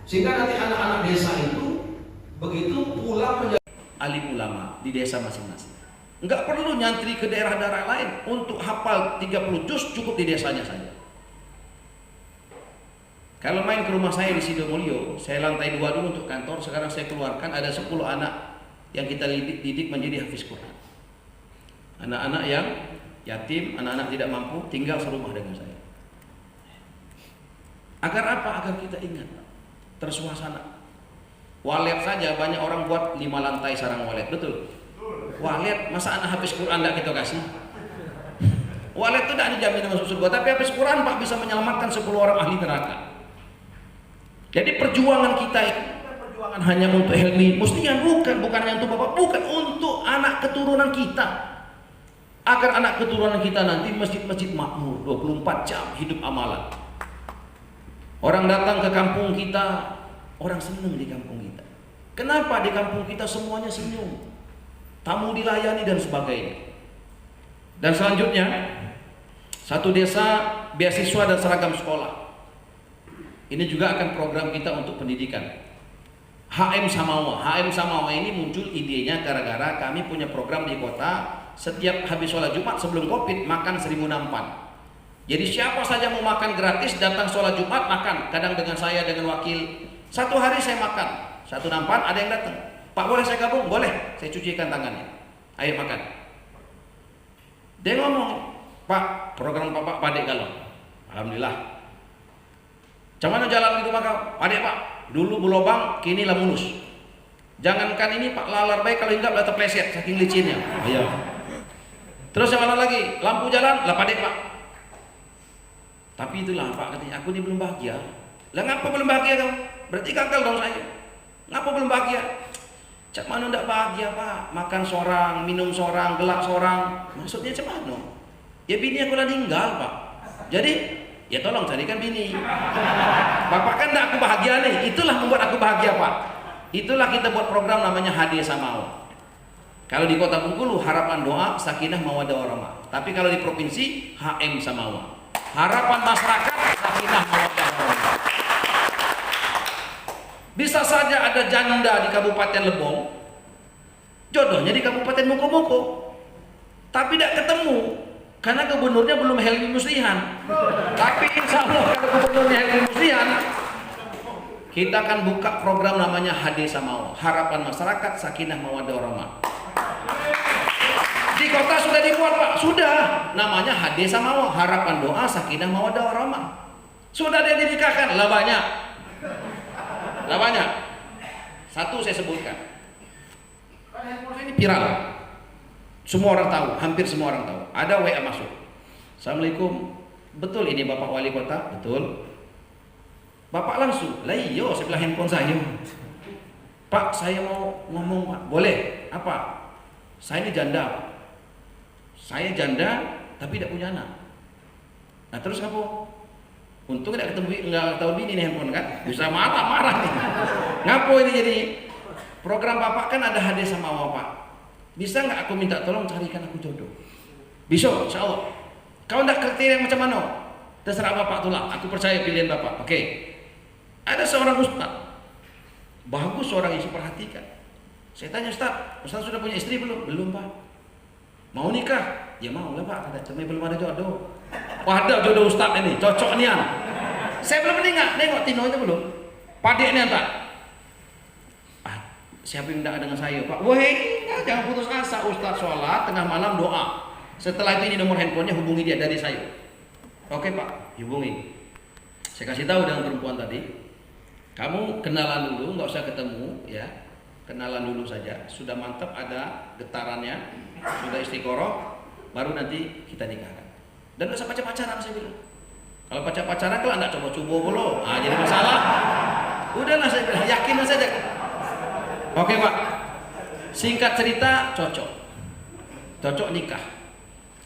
Sehingga nanti anak-anak desa itu begitu pulang menjadi alim ulama di desa masing-masing. Enggak perlu nyantri ke daerah-daerah lain untuk hafal 30 juz, cukup di desanya saja. Kalau main ke rumah saya di Sidomulyo, saya lantai 2 dulu untuk kantor, sekarang saya keluarkan ada 10 anak yang kita didik menjadi hafiz Quran. Anak-anak yang yatim, anak-anak tidak mampu tinggal serumah dengan saya. Agar apa? Agar kita ingat, tersuasana. Walet saja banyak orang buat 5 lantai sarang walet, betul? Walet, masa anak habis Quran tidak kita kasih? Walet itu tidak dijamin masuk surga, tapi habis Quran Pak bisa menyelamatkan 10 orang ahli neraka. Jadi perjuangan kita itu bukan perjuangan hanya untuk Helmi Mustian, bukan yang untuk Bapak, bukan untuk anak keturunan kita. Agar anak keturunan kita nanti masjid-masjid makmur 24 jam hidup amalan. Orang datang ke kampung kita, orang senang di kampung kita. Kenapa di kampung kita semuanya senyum? Tamu dilayani dan sebagainya. Dan selanjutnya, satu desa beasiswa dan seragam sekolah. Ini juga akan program kita untuk pendidikan. HM Samawa. HM Samawa ini muncul idenya gara-gara kami punya program di kota. Setiap habis sholat Jumat sebelum Covid makan 1000 nampan. Jadi siapa saja mau makan gratis datang sholat Jumat makan. Kadang dengan saya dengan wakil. Satu hari saya makan 1 nampan, ada yang datang. Pak boleh saya gabung? Boleh. Saya cucikan tangannya. Ayo makan. Dia ngomong, Pak program Bapak padek galon. Alhamdulillah. Cuman jalan gitu maka padek Pak. Dulu belobang, kini lah mulus. Jangankan ini Pak lalar baik kalau enggak udah terpleset saking licinnya. Ayo. Terus yang mana lagi? Lampu jalan, lah padek Pak. Tapi itulah Pak katanya, aku ini belum bahagia. Lah ngapa belum bahagia kamu? Berarti gagal dong saya. Ngapa belum bahagia? Cak mana ndak bahagia Pak? Makan seorang, minum seorang, gelak seorang. Maksudnya cak mana? Ya bini aku udah tinggal Pak. Jadi ya tolong carikan bini. Bapak kan ndak aku bahagia nih. Itulah membuat aku bahagia Pak. Itulah kita buat program namanya Hadiah Samawa. Kalau di Kota Bengkulu harapan doa sakinah mawaddah warahmah. Tapi kalau di provinsi HM Samawa. Harapan masyarakat sakinah mawaddah warahmah. Bisa saja ada janda di Kabupaten Lebong, jodohnya di Kabupaten Moko-Moko, tapi tidak ketemu karena gubernurnya belum Helmi Muslihan. Tapi insya Allah kalau gubernurnya Helmi Muslihan, kita akan buka program namanya Hadiah Samawa, harapan masyarakat sakinah mawaddah warahmah. Di kota sudah dibuat Pak, sudah namanya Hadiah Samawa, harapan doa sakinah mawaddah warahmah. Sudah didedikasikan, lah banyak. Lah banyak. Satu saya sebutkan. Handphone ini viral. Semua orang tahu, hampir semua orang tahu. Ada WA masuk. Assalamualaikum. Betul ini Bapak Wali Kota? Betul. Bapak langsung, lah iyo saya bilang handphone saya. Pak saya mau ngomong Pak. Boleh. Apa? Saya ini janda Pak. Saya janda tapi tidak punya anak. Nah terus apa? Untung tidak ketemu, nggak tahu bini nih handphone kan, bisa marah nih. Ngapo ini jadi program Bapak kan ada Hadiah Samawa Pak. Bisa nggak aku minta tolong carikan aku jodoh? Bisa, insya Allah. Kau ndak kriteria yang macam mana? terserah bapak tulah, aku percaya pilihan bapak. Oke. Ada seorang ustaz, bagus seorang isi perhatikan. Saya tanya, Ustaz sudah punya istri belum? Belum pak. Mau nikah? Ya mau lah pak, tapi belum ada jodoh. Wah, ada jodoh ustaz ini, cocok nian. Saya belum nengok Tino itu belum. Padek nian pak. Siapa yang tidak dengan saya pak? Wah jangan putus asa, ustaz sholat tengah malam doa. Setelah itu ini nomor handphonenya, hubungi dia dari saya. Oke pak, hubungi. Saya kasih tahu dengan perempuan tadi, kamu kenalan dulu, nggak usah ketemu ya, kenalan dulu saja. Sudah mantap ada getarannya, sudah istiqoroh, baru nanti kita nikahkan. Dan nggak usah pacaran, saya bilang. Kalau pacaran kalau nggak coba-coba belum, jadi masalah. Udahlah saya bilang, yakin saja. Oke pak, singkat cerita cocok nikah.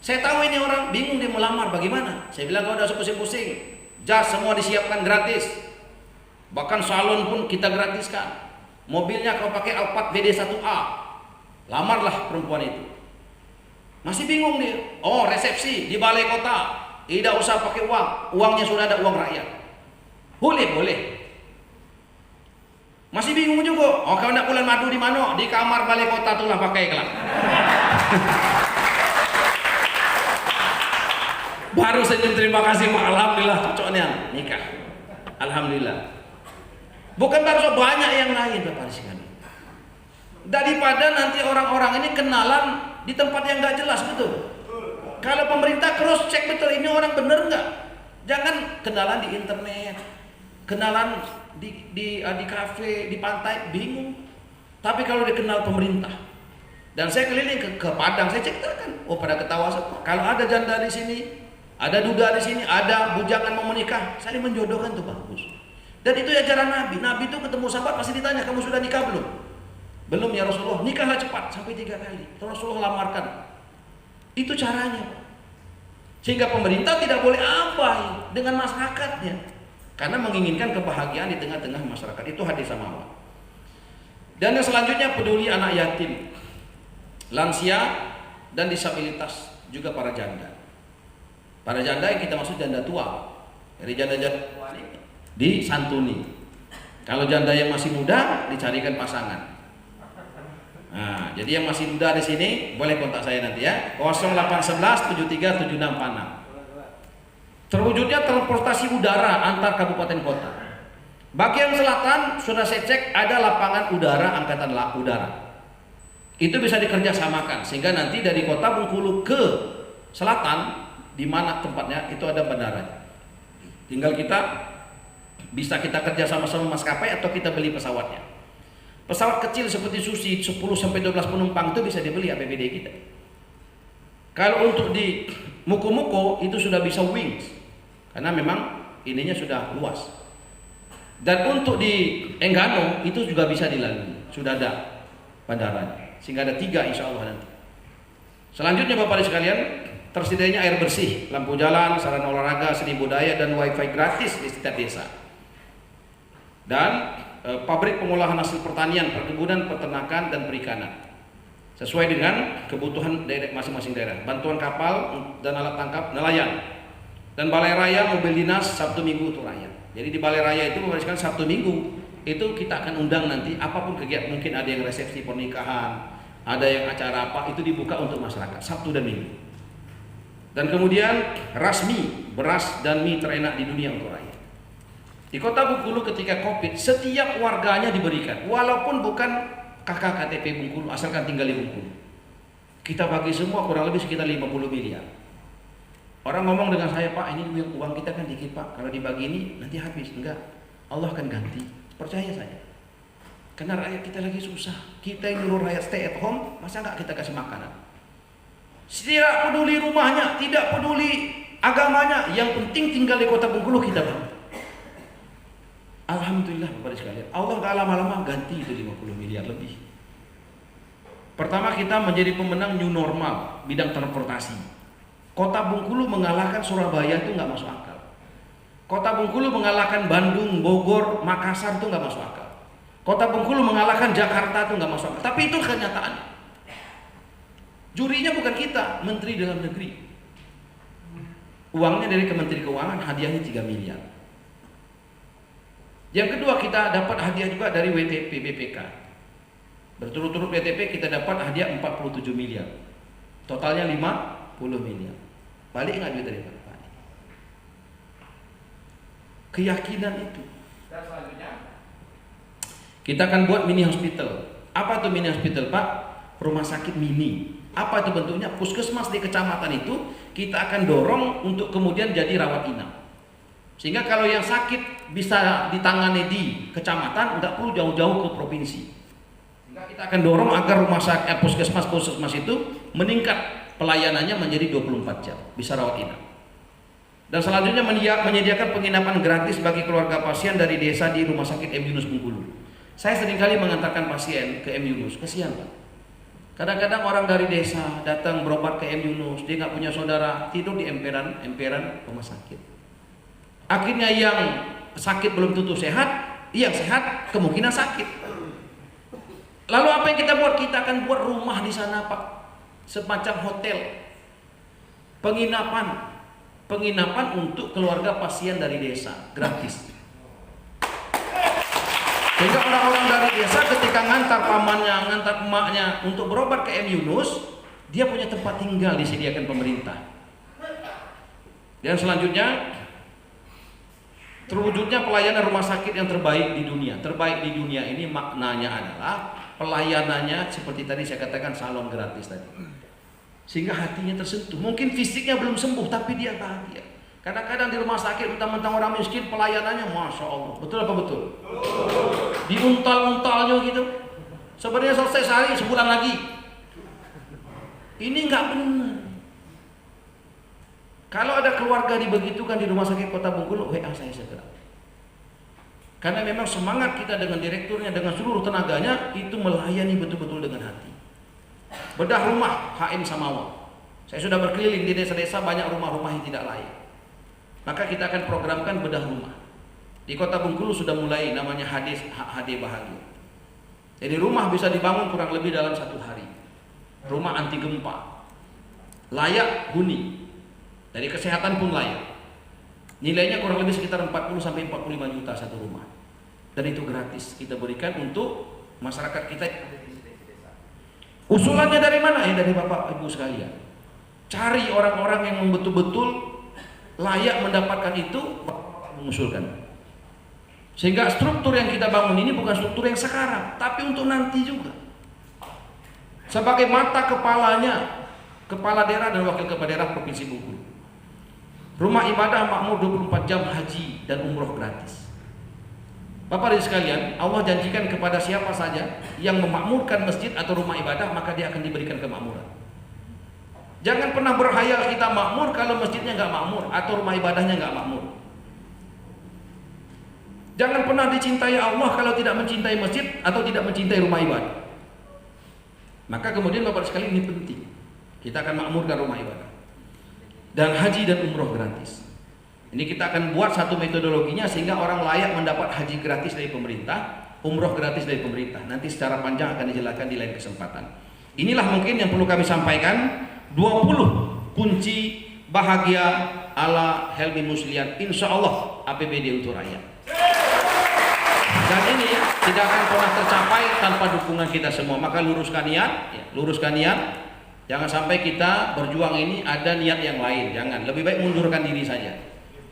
Saya tahu ini orang bingung dia melamar bagaimana. Saya bilang kau udah pusing-pusing, jas semua disiapkan gratis. Bahkan salon pun kita gratiskan. Mobilnya kau pakai Alphard BD1A. Lamarlah perempuan itu. Masih bingung dia. Oh resepsi di balai kota. Tidak usah pakai uang. Uangnya sudah ada, uang rakyat. Boleh. Masih bingung juga. Oh kau nak bulan madu di mana? Di kamar balai kota tuh lah pakai kelak. Baru senyum terima kasih Pak, alhamdulillah cocoknya nikah. Alhamdulillah. Bukan baru banyak yang lain Bapak sekalian. Daripada nanti orang-orang ini kenalan di tempat yang nggak jelas betul. Kalau pemerintah cross check betul ini orang bener nggak. Jangan kenalan di internet, kenalan di kafe, di pantai, bingung. Tapi kalau dikenal pemerintah, dan saya keliling ke Padang, saya cek kan, oh pada ketawa. Kalau ada janda di sini, ada duda di sini, ada bujangan mau menikah, saling menjodohkan tuh bagus. Dan itu ajaran Nabi. Nabi itu ketemu sahabat pasti ditanya, kamu sudah nikah belum? Belum ya Rasulullah. Nikahlah cepat sampai 3 kali. Rasulullah lamarkan. Itu caranya. Sehingga pemerintah tidak boleh abai dengan masyarakatnya, karena menginginkan kebahagiaan di tengah-tengah masyarakat. Itu hadis samawa. Dan yang selanjutnya peduli anak yatim, lansia dan disabilitas, juga para janda. Para janda yang kita maksud janda tua. Dari janda-janda tua ini disantuni. Kalau janda yang masih muda dicarikan pasangan. Nah, jadi yang masih muda di sini boleh kontak saya nanti ya. 0811 73 7646. Terwujudnya transportasi udara antar kabupaten kota. Bagian selatan sudah saya cek ada lapangan udara angkatan udara. Itu bisa dikerjasamakan sehingga nanti dari kota Bengkulu ke selatan di mana tempatnya itu ada bandara. Tinggal bisa kita kerja sama-sama maskapai atau kita beli pesawatnya. Pesawat kecil seperti Susi 10 sampai 12 penumpang itu bisa dibeli APBD kita. Kalau untuk di Muko-Muko itu sudah bisa wings karena memang ininya sudah luas. Dan untuk di Enggano itu juga bisa dilalui, sudah ada bandaranya. Sehingga ada 3 insya Allah nanti. Selanjutnya Bapak Ibu sekalian, tersedianya air bersih, lampu jalan, sarana olahraga, seni budaya dan wifi gratis di setiap desa. Dan pabrik pengolahan hasil pertanian, perkebunan, peternakan dan perikanan sesuai dengan kebutuhan daerah masing-masing daerah. Bantuan kapal dan alat tangkap nelayan. Dan balai raya mobil dinas Sabtu Minggu untuk rakyat. Jadi di balai raya itu membereskan Sabtu Minggu itu kita akan undang nanti apapun kegiatan, mungkin ada yang resepsi pernikahan, ada yang acara apa, itu dibuka untuk masyarakat Sabtu dan Minggu. Dan kemudian rasmi beras dan mie terenak di dunia untuk rakyat. Di kota Bengkulu ketika Covid, setiap warganya diberikan, walaupun bukan kakak KTP Bengkulu, asalkan tinggal di Bengkulu. Kita bagi semua kurang lebih sekitar 50 miliar. Orang ngomong dengan saya, Pak, ini uang kita kan dikit Pak, kalau dibagi ini nanti habis. Enggak, Allah akan ganti, percaya saya. Karena rakyat kita lagi susah. Kita yang nyuruh rakyat stay at home, masa enggak kita kasih makanan? Tidak peduli rumahnya, tidak peduli agamanya, yang penting tinggal di kota Bengkulu kita bantu. Alhamdulillah Bapak sekalian, Allah gak lama-lama ganti itu 50 miliar lebih. Pertama kita menjadi pemenang new normal bidang transportasi. Kota Bengkulu mengalahkan Surabaya itu gak masuk akal. Kota Bengkulu mengalahkan Bandung, Bogor, Makassar itu gak masuk akal. Kota Bengkulu mengalahkan Jakarta itu gak masuk akal. Tapi itu kenyataan. Jurinya bukan kita, Menteri Dalam Negeri. Uangnya dari Kementerian Keuangan, hadiahnya 3 miliar. Yang kedua, kita dapat hadiah juga dari WTP BPK. Berturut-turut WTP kita dapat hadiah 47 miliar. Totalnya 50 miliar. Balik nggak duit dari Bapak? Keyakinan itu. Dan selanjutnya kita akan buat mini hospital. Apa itu mini hospital, Pak? Rumah sakit mini. Apa itu bentuknya? Puskesmas di kecamatan itu kita akan dorong untuk kemudian jadi rawat inap. Sehingga kalau yang sakit bisa ditangani di kecamatan, nggak perlu jauh-jauh ke provinsi. Sehingga kita akan dorong agar rumah sakit puskesmas itu meningkat pelayanannya menjadi 24 jam, bisa rawat inap. Dan selanjutnya menyediakan penginapan gratis bagi keluarga pasien dari desa di Rumah Sakit M Yunus Bengkulu. Saya seringkali mengantarkan pasien ke M Yunus, kasihan Pak. Kadang-kadang orang dari desa datang berobat ke M Yunus, dia nggak punya saudara, tidur di emperan rumah sakit. Akhirnya yang sakit belum tentu sehat, yang sehat kemungkinan sakit. Lalu apa yang kita buat? Kita akan buat rumah di sana, Pak, semacam hotel, penginapan untuk keluarga pasien dari desa, gratis. Sehingga orang-orang dari desa ketika ngantar pamannya, ngantar emaknya untuk berobat ke M Yunus, dia punya tempat tinggal disediakan pemerintah. Dan selanjutnya terwujudnya pelayanan rumah sakit yang terbaik di dunia. Terbaik di dunia ini maknanya adalah pelayanannya seperti tadi saya katakan, salon gratis tadi. Sehingga hatinya tersentuh. Mungkin fisiknya belum sembuh tapi dia bahagia. Kadang-kadang di rumah sakit mentang-mentang orang miskin pelayanannya Masya Allah. Betul apa betul? Diuntal-untalnya gitu. Sebenarnya selesai sehari, sebulan lagi. Ini nggak benar. Kalau ada keluarga dibegitukan di Rumah Sakit Kota Bengkulu, WA saya segera. Karena memang semangat kita dengan direkturnya, dengan seluruh tenaganya, itu melayani betul-betul dengan hati. Bedah rumah HM Samawa. Saya sudah berkeliling di desa-desa, banyak rumah-rumah yang tidak layak. Maka kita akan programkan bedah rumah. Di Kota Bengkulu sudah mulai namanya HD Bahagia. Jadi rumah bisa dibangun kurang lebih dalam 1 hari. Rumah anti gempa, layak huni. Dari kesehatan pun layak. Nilainya kurang lebih sekitar 40 sampai 45 juta satu rumah. Dan itu gratis kita berikan untuk masyarakat kita. Usulannya dari mana? Ya dari Bapak Ibu sekalian. Cari orang-orang yang betul-betul layak mendapatkan itu, Bapak mengusulkan. Sehingga struktur yang kita bangun ini bukan struktur yang sekarang, tapi untuk nanti juga. Sebagai mata kepalanya, kepala daerah dan wakil kepala daerah Provinsi Bengkulu. Rumah ibadah makmur 24 jam haji dan umroh gratis. Bapak dan sekalian, Allah janjikan kepada siapa saja yang memakmurkan masjid atau rumah ibadah, maka dia akan diberikan kemakmuran. Jangan pernah berhayal kita makmur kalau masjidnya nggak makmur atau rumah ibadahnya nggak makmur. Jangan pernah dicintai Allah kalau tidak mencintai masjid atau tidak mencintai rumah ibadah. Maka kemudian Bapak sekalian, ini penting. Kita akan makmurkan rumah ibadah dan haji dan umroh gratis. Ini kita akan buat satu metodologinya sehingga orang layak mendapat haji gratis dari pemerintah, umroh gratis dari pemerintah. Nanti secara panjang akan dijelaskan di lain kesempatan. Inilah mungkin yang perlu kami sampaikan, 20 kunci bahagia ala Helmi Muslian, insya Allah APBD untuk rakyat. Dan ini tidak akan pernah tercapai tanpa dukungan kita semua. Maka luruskan niat, luruskan niat. Jangan sampai kita berjuang ini ada niat yang lain. Jangan, lebih baik mundurkan diri saja.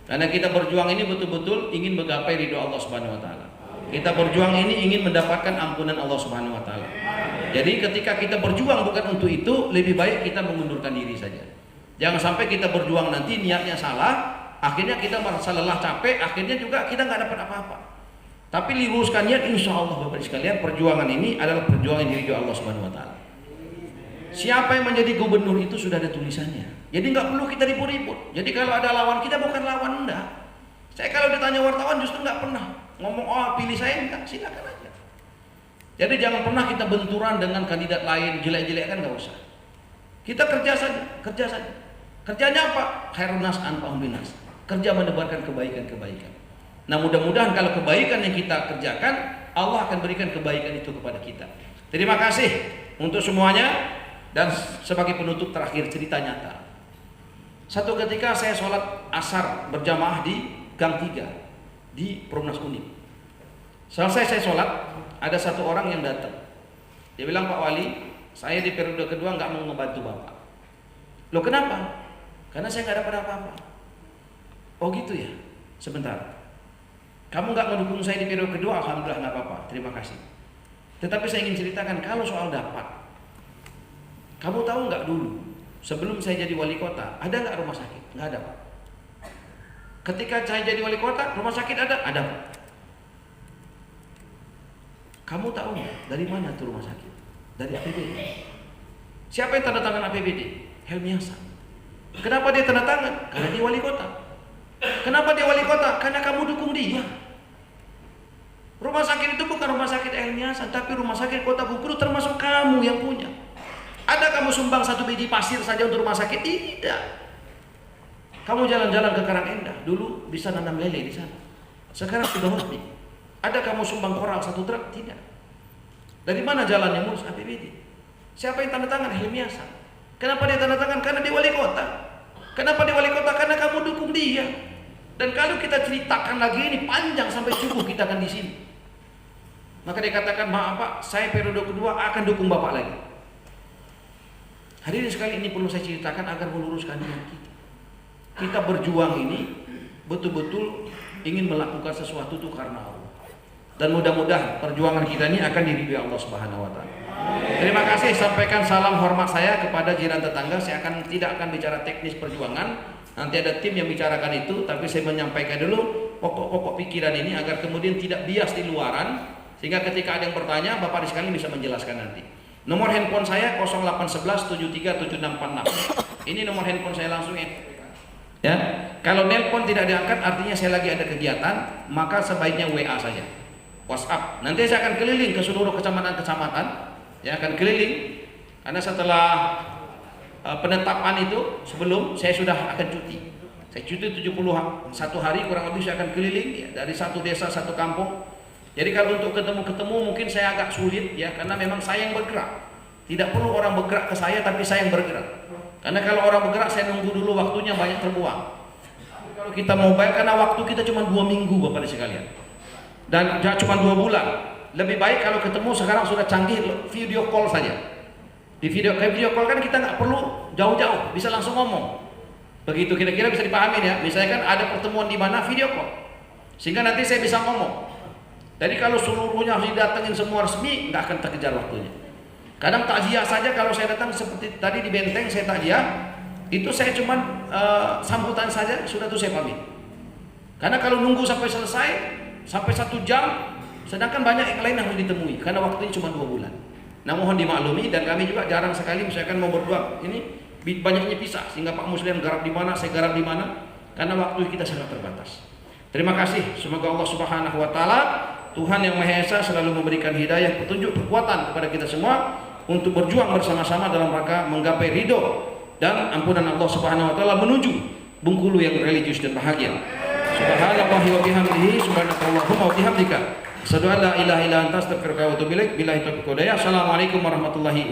Karena kita berjuang ini betul-betul ingin menggapai ridho Allah Subhanahu wa taala. Kita berjuang ini ingin mendapatkan ampunan Allah Subhanahu wa taala. Jadi ketika kita berjuang bukan untuk itu, lebih baik kita mengundurkan diri saja. Jangan sampai kita berjuang nanti niatnya salah, akhirnya kita merasa lelah, capek, akhirnya juga kita nggak dapat apa-apa. Tapi luruskan niat, insya Allah Bapak sekalian, perjuangan ini adalah perjuangan diri Allah Subhanahu wa taala. Siapa yang menjadi gubernur itu sudah ada tulisannya. Jadi nggak perlu kita ribut-ribut. Jadi kalau ada lawan kita bukan lawan, enggak. Saya kalau ditanya wartawan justru nggak pernah ngomong oh pilih saya, enggak, silakan aja. Jadi jangan pernah kita benturan dengan kandidat lain, jelek-jelek kan nggak usah. Kita kerja saja. Kerjanya apa? Khairun nas anfa'uhum linnas. Kerja menebarkan kebaikan-kebaikan. Nah mudah-mudahan kalau kebaikan yang kita kerjakan, Allah akan berikan kebaikan itu kepada kita. Terima kasih untuk semuanya. Dan sebagai penutup terakhir cerita nyata. Satu ketika saya sholat asar berjamaah di Gang 3 di Perumnas Unik. Selesai saya sholat, ada satu orang yang datang. Dia bilang, Pak Wali, saya di periode kedua nggak mau ngebantu Bapak. Loh kenapa? Karena saya nggak dapat apa-apa. Oh gitu ya? Sebentar. Kamu nggak mendukung saya di periode kedua, alhamdulillah nggak apa-apa. Terima kasih. Tetapi saya ingin ceritakan kalau soal dapat. Kamu tahu nggak dulu sebelum saya jadi wali kota ada nggak rumah sakit? Nggak ada Pak. Ketika saya jadi wali kota rumah sakit ada? Ada Pak. Kamu tahu nggak dari mana tuh rumah sakit? Dari APBD. Siapa yang tanda tangan APBD? Helmi Hasan. Kenapa dia tanda tangan? Karena dia wali kota. Kenapa dia wali kota? Karena kamu dukung dia. Rumah sakit itu bukan rumah sakit Helmi Hasan, tapi rumah sakit Kota Bengkulu termasuk kamu yang punya. Ada kamu sumbang 1 biji pasir saja untuk rumah sakit? Tidak. Kamu jalan-jalan ke Karangendah, dulu bisa nanam lele di sana. Sekarang sudah hobi. Ada kamu sumbang koral 1 truk? Tidak. Dari mana jalannya mulus? APBD. Siapa yang tanda tangan? Helmi Hasan. Kenapa dia tanda tangan? Karena dia wali kota. Kenapa dia wali kota? Karena kamu dukung dia. Dan kalau kita ceritakan lagi ini panjang sampai subuh kita akan di sini. Maka dia katakan, maaf Pak, saya periode kedua akan dukung Bapak lagi. Hadirin sekali, ini perlu saya ceritakan agar meluruskan niat kita. Kita berjuang ini betul-betul ingin melakukan sesuatu itu karena Allah. Dan mudah-mudahan perjuangan kita ini akan diridhoi Allah Subhanahu wa taala. Terima kasih, sampaikan salam hormat saya kepada jiran tetangga. Saya tidak akan bicara teknis perjuangan. Nanti ada tim yang bicarakan itu, tapi saya menyampaikan dulu pokok-pokok pikiran ini agar kemudian tidak bias di luaran, sehingga ketika ada yang bertanya, Bapak sekalian bisa menjelaskan nanti. Nomor handphone saya 0811737646. Ini nomor handphone saya langsung ya. Kalau nelpon tidak diangkat artinya saya lagi ada kegiatan, maka sebaiknya WA saja. WhatsApp. Nanti saya akan keliling ke seluruh kecamatan-kecamatan, ya akan keliling. Karena setelah penetapan itu sebelum saya sudah akan cuti. Saya cuti 71 hari kurang lebih, saya akan keliling ya, dari satu desa satu kampung. Jadi kalau untuk ketemu mungkin saya agak sulit ya, karena memang saya yang bergerak. Tidak perlu orang bergerak ke saya, tapi saya yang bergerak. Karena kalau orang bergerak saya nunggu dulu, waktunya banyak terbuang. Kalau kita mobile, karena waktu kita cuma 2 minggu Bapak sekalian. Dan cuma 2 bulan. Lebih baik kalau ketemu sekarang sudah canggih, video call saja. Di video call kan kita nggak perlu jauh-jauh, bisa langsung ngomong. Begitu kira-kira bisa dipahami ya. Misalnya kan ada pertemuan di mana, video call. Sehingga nanti saya bisa ngomong. Jadi kalau seluruhnya harus didatengin semua resmi, nggak akan terkejar waktunya. Kadang takziah saja kalau saya datang seperti tadi di Benteng saya takziah, itu saya cuma sambutan saja sudah tuh saya pamit. Karena kalau nunggu sampai selesai, sampai 1 jam, sedangkan banyak yang lain yang harus ditemui, karena waktunya cuma 2 bulan. Nah mohon dimaklumi, dan kami juga jarang sekali misalkan mau berdua, ini banyaknya pisah, sehingga Pak Muslim garap di mana, saya garap di mana, karena waktu kita sangat terbatas. Terima kasih, semoga Allah Subhanahu wa taala, Tuhan yang Maha Esa selalu memberikan hidayah, petunjuk, kekuatan kepada kita semua untuk berjuang bersama-sama dalam rangka menggapai ridho dan ampunan Allah Subhanahu wa taala menuju Bengkulu yang religius dan bahagia. Subhanallahi wa bihamdihi, subhanakallahumma wa bihamdika, asyhadu an la ilaha illa anta, astaghfiruka wa atubu ilaik. Billahi taufiq wal hidayah. Assalamualaikum warahmatullahi wabarakatuh.